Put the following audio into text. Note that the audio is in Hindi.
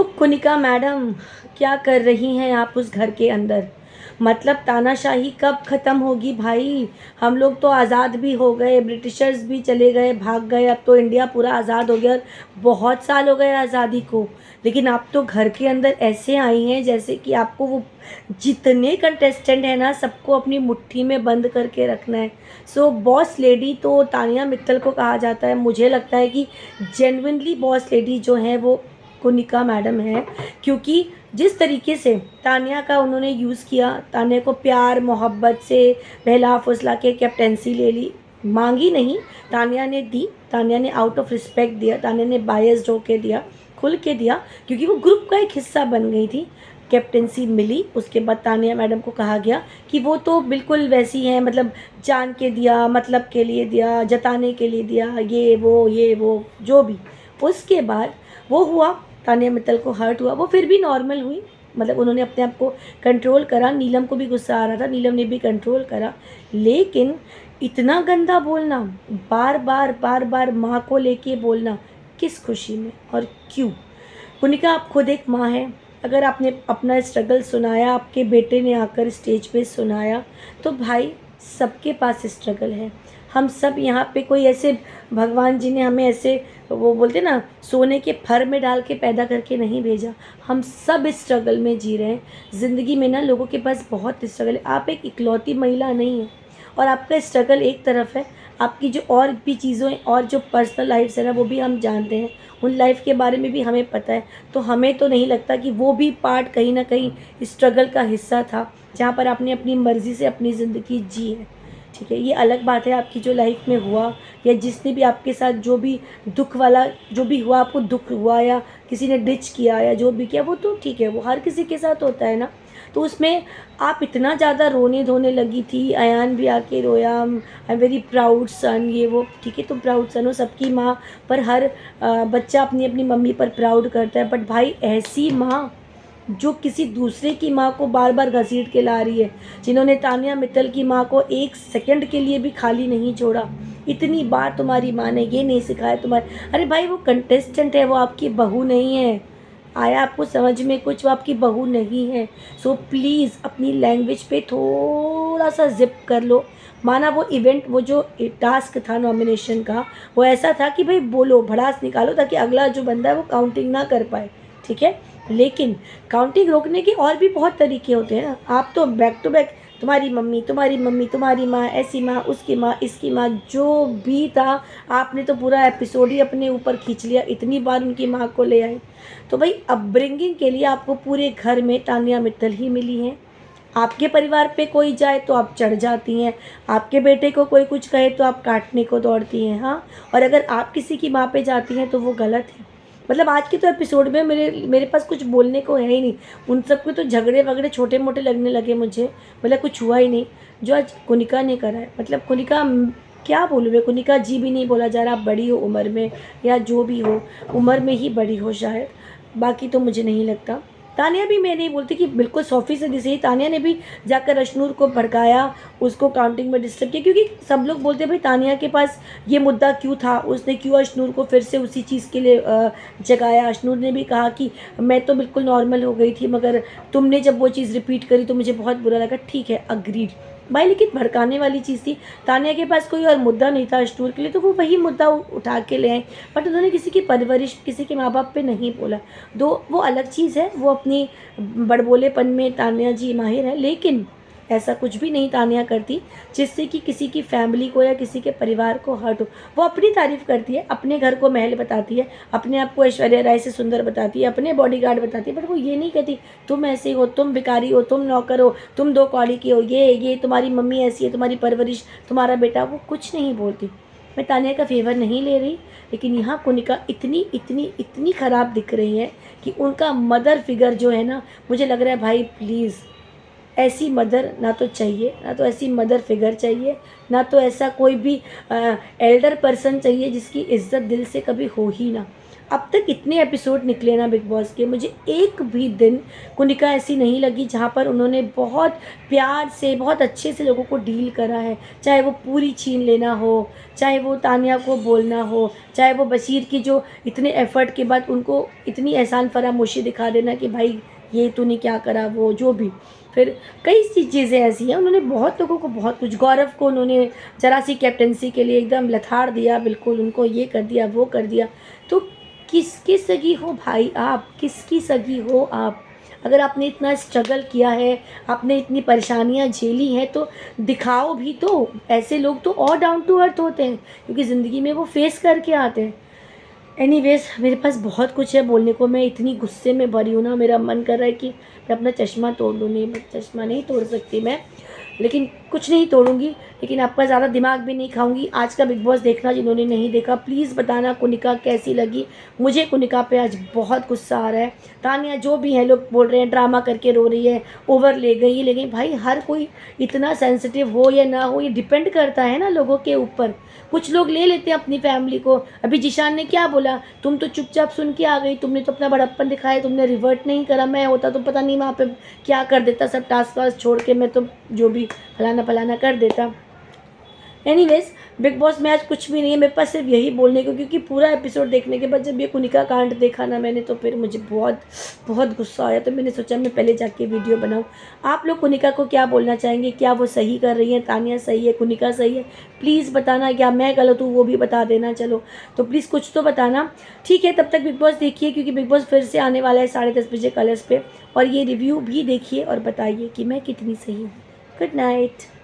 सो कुनिका मैडम, क्या कर रही हैं आप उस घर के अंदर? मतलब तानाशाही कब ख़त्म होगी भाई? हम लोग तो आज़ाद भी हो गए, ब्रिटिशर्स भी चले गए, भाग गए, अब तो इंडिया पूरा आज़ाद हो गया और बहुत साल हो गए आज़ादी को। लेकिन आप तो घर के अंदर ऐसे आई हैं जैसे कि आपको वो जितने कंटेस्टेंट हैं ना, सबको अपनी मुट्ठी में बंद करके रखना है। सो बॉस लेडी तो तानिया मित्तल को कहा जाता है। मुझे लगता है कि जेन्युइनली बॉस लेडी जो हैं वो कुनिका मैडम है, क्योंकि जिस तरीके से तानिया का उन्होंने यूज़ किया, तानिया को प्यार मोहब्बत से बहला फुसला के कैप्टेंसी ले ली, मांगी नहीं, तानिया ने दी, तानिया ने आउट ऑफ रिस्पेक्ट दिया, तानिया ने बायस्ड होके दिया, खुल के दिया, क्योंकि वो ग्रुप का एक हिस्सा बन गई थी। कैप्टेंसी मिली, उसके बाद तानिया मैडम को कहा गया कि वो तो बिल्कुल वैसी हैं, मतलब जान के दिया, मतलब के लिए दिया, जताने के लिए दिया, ये वो जो भी। उसके बाद वो हुआ, तानिया मित्तल को हर्ट हुआ, वो फिर भी नॉर्मल हुई, मतलब उन्होंने अपने आप को कंट्रोल करा। नीलम को भी गुस्सा आ रहा था, नीलम ने भी कंट्रोल करा। लेकिन इतना गंदा बोलना, बार बार माँ को लेके बोलना, किस खुशी में और क्यों? कुनिका, आप खुद एक माँ हैं। अगर आपने अपना स्ट्रगल सुनाया, आपके बेटे ने आकर स्टेज पे सुनाया, तो भाई सबके पास स्ट्रगल है। हम सब यहाँ पे कोई ऐसे, भगवान जी ने हमें ऐसे, वो बोलते ना, सोने के फर में डाल के पैदा करके नहीं भेजा। हम सब स्ट्रगल में जी रहे हैं। ज़िंदगी में ना लोगों के पास बहुत स्ट्रगल है। आप एक इकलौती महिला नहीं है और आपका स्ट्रगल एक तरफ है, आपकी जो और भी चीज़ें और जो पर्सनल लाइफ्स है ना, वो भी हम जानते हैं, उन लाइफ के बारे में भी हमें पता है। तो हमें तो नहीं लगता कि वो भी पार्ट कहीं ना कहीं स्ट्रगल का हिस्सा था, जहाँ पर आपने अपनी मर्ज़ी से अपनी ज़िंदगी जी है। ठीक है, ये अलग बात है आपकी जो लाइफ में हुआ, या जिसने भी आपके साथ जो भी दुख वाला जो भी हुआ, आपको दुख हुआ या किसी ने डिच किया या जो भी किया, वो तो ठीक है, वो हर किसी के साथ होता है ना। तो उसमें आप इतना ज़्यादा रोने धोने लगी थी, अयान भी आके रोया, आई एम वेरी प्राउड सन, ये वो। ठीक है, तुम प्राउड सन हो, सबकी माँ पर हर बच्चा अपनी अपनी मम्मी पर प्राउड करता है, बट भाई ऐसी माँ जो किसी दूसरे की माँ को बार बार घसीट के ला रही है, जिन्होंने तानिया मित्तल की माँ को एक सेकंड के लिए भी खाली नहीं छोड़ा। इतनी बार तुम्हारी माँ ने ये नहीं सिखाया तुम्हारे, अरे भाई वो कंटेस्टेंट है, वो आपकी बहू नहीं है। आया आपको समझ में कुछ? वो आपकी बहू नहीं है। सो प्लीज़ अपनी लैंग्वेज पे थोड़ा सा जिप कर लो। माना वो इवेंट, वो जो टास्क था नॉमिनेशन का, वो ऐसा था कि भाई बोलो, भड़ास निकालो, ताकि अगला जो बंदा है वो काउंटिंग ना कर पाए। ठीक है, लेकिन काउंटिंग रोकने के और भी बहुत तरीके होते हैं ना। आप तो बैक टू बैक तुम्हारी मम्मी, तुम्हारी मम्मी, तुम्हारी माँ, ऐसी माँ, उसकी माँ, इसकी माँ, जो भी था, आपने तो पूरा एपिसोड ही अपने ऊपर खींच लिया, इतनी बार उनकी माँ को ले आए। तो भाई अपब्रिंगिंग के लिए आपको पूरे घर में तानिया मित्तल ही मिली हैं। आपके परिवार पे कोई जाए तो आप चढ़ जाती हैं, आपके बेटे को कोई कुछ कहे तो आप काटने को दौड़ती हैं। हाँ, और अगर आप किसी की माँ पे जाती हैं तो वो गलत है। मतलब आज के तो एपिसोड में मेरे पास कुछ बोलने को है ही नहीं। उन सब के तो झगड़े वगड़े छोटे मोटे लगने लगे मुझे, मतलब कुछ हुआ ही नहीं जो आज कुनिका ने करा है। मतलब कुनिका, क्या बोलूँ मैं, कुनिका जी भी नहीं बोला जा रहा। आप बड़ी हो उम्र में, या जो भी हो, उम्र में ही बड़ी हो शायद, बाकी तो मुझे नहीं लगता। तानिया भी, मैं नहीं बोलती कि बिल्कुल 100% सही, तानिया ने भी जाकर अशनूर को भड़काया, उसको काउंटिंग में डिस्टर्ब किया, क्योंकि सब लोग बोलते हैं भाई तानिया के पास ये मुद्दा क्यों था, उसने क्यों अशनूर को फिर से उसी चीज़ के लिए जगाया। अशनूर ने भी कहा कि मैं तो बिल्कुल नॉर्मल हो गई थी, मगर तुमने जब वो चीज़ रिपीट करी तो मुझे बहुत बुरा लगा। ठीक है, अग्रीड भाई, लेकिन भड़काने वाली चीज़ थी। तानिया के पास कोई और मुद्दा नहीं था अशनूर के लिए, तो वो वही मुद्दा उठा के ले आए, बट उन्होंने किसी की परवरिश, किसी के माँ बाप पे नहीं बोला। दो वो अलग चीज़ है, वो अपनी बड़बोलेपन में तानिया जी माहिर है, लेकिन ऐसा कुछ भी नहीं तानिया करती जिससे कि किसी की फैमिली को या किसी के परिवार को हर्ट हो। वो अपनी तारीफ़ करती है, अपने घर को महल बताती है, अपने आप को ऐश्वर्या राय से सुंदर बताती है, अपने बॉडीगार्ड बताती है, बट वो ये नहीं कहती तुम ऐसे हो, तुम भिखारी हो, तुम नौकर हो, तुम 2 कौड़ी की हो, ये तुम्हारी मम्मी ऐसी है, तुम्हारी परवरिश, तुम्हारा बेटा, वो कुछ नहीं बोलती। मैं तानिया का फेवर नहीं ले रही, लेकिन यहाँ कुनिका इतनी इतनी इतनी ख़राब दिख रही है कि उनका मदर फिगर जो है ना, मुझे लग रहा है भाई प्लीज़, ऐसी मदर ना तो चाहिए, ना तो ऐसी मदर फिगर चाहिए, ना तो ऐसा कोई भी एल्डर पर्सन चाहिए जिसकी इज्जत दिल से कभी हो ही ना। अब तक इतने एपिसोड निकले ना बिग बॉस के, मुझे एक भी दिन कुनिका ऐसी नहीं लगी जहाँ पर उन्होंने बहुत प्यार से बहुत अच्छे से लोगों को डील करा है। चाहे वो पूरी छीन लेना हो, चाहे वो तानिया को बोलना हो, चाहे वो बशीर की जो इतने एफर्ट के बाद उनको इतनी एहसान फरामोशी दिखा देना कि भाई ये तूने क्या करा, वो जो भी। फिर कई सी चीज़ें ऐसी हैं, उन्होंने बहुत लोगों को बहुत कुछ, गौरव को उन्होंने ज़रा सी कैप्टनसी के लिए एकदम लथाड़ दिया, बिल्कुल उनको ये कर दिया वो कर दिया। तो किसकी सगी हो भाई आप, किसकी सगी हो आप? अगर आपने इतना स्ट्रगल किया है, आपने इतनी परेशानियां झेली हैं, तो दिखाओ भी तो। ऐसे लोग तो और डाउन टू अर्थ होते हैं, क्योंकि ज़िंदगी में वो फेस करके आते हैं। एनीवेज, मेरे पास बहुत कुछ है बोलने को, मैं इतनी गुस्से में भरी हूँ ना, मेरा मन कर रहा है कि मैं अपना चश्मा तोड़ लूँ। नहीं, मैं चश्मा नहीं तोड़ सकती मैं, लेकिन कुछ नहीं तोड़ूंगी, लेकिन आपका ज़्यादा दिमाग भी नहीं खाऊंगी। आज का बिग बॉस देखना जिन्होंने नहीं देखा, प्लीज़ बताना कुनिका कैसी लगी। मुझे कुनिका पे आज बहुत गुस्सा आ रहा है। तानिया जो भी है, लोग बोल रहे हैं ड्रामा करके रो रही है, ओवर ले गई, ये ले गई। भाई हर कोई इतना सेंसिटिव हो या ना हो, ये डिपेंड करता है ना लोगों के ऊपर। कुछ लोग ले लेते हैं अपनी फैमिली को। अभी जिशान ने क्या बोला, तुम तो चुपचाप सुन के आ गई, तुमने तो अपना बड़प्पन दिखाया, तुमने रिवर्ट नहीं करा। मैं होता तो पता नहीं वहाँ पे क्या कर देता, सब टास्क वास्क छोड़ के मैं तो जो भी फलाना फलाना कर देता। एनीवेज, बिग बॉस में आज कुछ भी नहीं है मेरे पास, सिर्फ यही बोलने को, क्योंकि पूरा एपिसोड देखने के बाद जब ये कुनिका कांड देखा ना मैंने, तो फिर मुझे बहुत बहुत गुस्सा आया। तो मैंने सोचा मैं पहले जाके वीडियो बनाऊं। आप लोग कुनिका को क्या बोलना चाहेंगे? क्या वो सही कर रही हैं, तानिया सही है, कुनिका सही है? प्लीज़ बताना, या मैं गलत हूँ वो भी बता देना। चलो तो प्लीज़ कुछ तो बताना। ठीक है, तब तक बिग बॉस देखिए, क्योंकि बिग बॉस फिर से आने वाला है 10:30 बजे कलर्स पे। और ये रिव्यू भी देखिए और बताइए कि मैं कितनी सही हूँ। Good night.